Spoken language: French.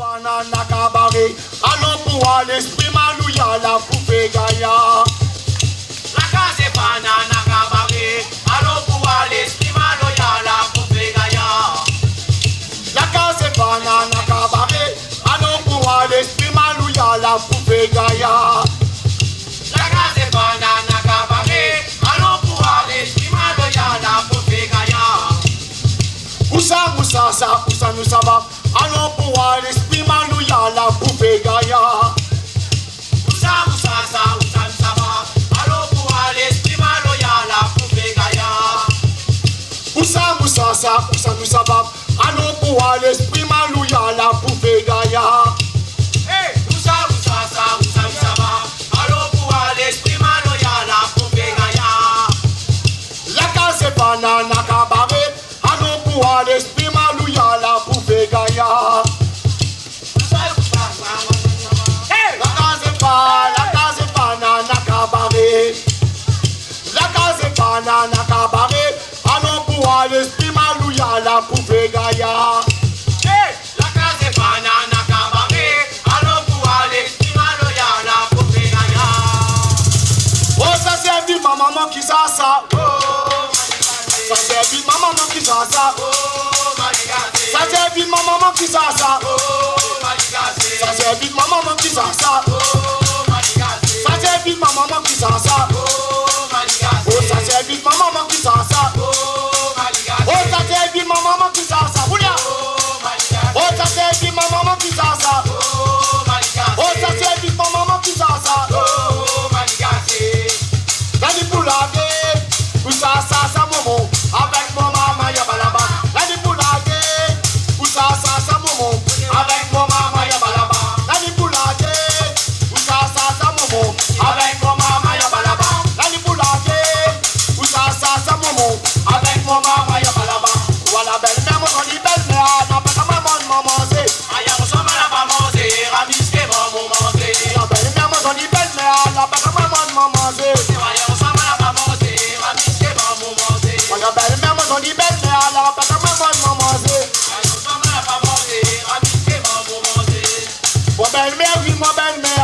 Pana nakabare, allons pour l'esprit malouya la poupée gaïa. La case pana nakabare, allons pour l'esprit malouya la poupée gaïa. La case pana nakabare, allons pour l'esprit malouya la poupée gaïa. La case pana nakabare, allons pour l'esprit malouya la poupée gaïa. Moussa ça, Moussa nous ça va. Allons pour l'esprit malouya la poupée gaïa. Moussa ça, Moussa nous ça va. Allons pour l'esprit malouya la poupée gaïa. Moussa ça, Moussa nous ça va. Allons pour l'esprit malouya la poupée gaïa. Hey, Moussa ça, Moussa nous ça va. Allons pour l'esprit malouya la poupée gaïa. La case pana nakabare, allons pour l'esprit malouya la poupée gaïa. Allons pour l'esprit malouya la poupée gaïa. Hey, la case pana nakabare, allons pour l'esprit malouya la poupée gaïa. Oh, ça c'est vite ma maman qui ça. Oh, Ça c'est vite ma maman qui ça. oh, maligase. Ça c'est vite ma maman qui ça. Oh, maligase. Ça c'est vite ma maman qui ça. Oh, maligase. Ça c'est vite ma maman qui ça. Oh, maligase. Oh, ça c'est vite ma maman qui ça. Oh, maligase. Oh, ça c'est vite ma maman qui ça. Boulia. Oh, maligase. Oh, ça c'est vite ma maman qui ça. Oh, maligase. Oh, ça c'est vite ma maman qui ça. Oh, maligase. Lani Poulage, où ça maman, avec mon maman yabalaba. Lani Poulage, où ça maman, avec mon maman yabalaba. Lani Poulage, où ça maman, avec mon maman yabalaba. Lani Poulage, où ça maman, avec mon maman yabalaba. Voilà belle-mère, on dit belle-mère, n'a pas maman de maman c'est. Aya ressemble à la maman, c'est ramisqué maman manger. La belle-mère, on dit belle-mère, n'a pas maman de maman c'est. Aya ressemble à la maman, c'est ramisqué maman manger. Voilà belle-mère, on dit belle-mère, n'a pas maman de maman c'est. Aya ressemble à la maman, c'est ramisqué maman manger. Moi belle-mère, oui, moi belle-mère.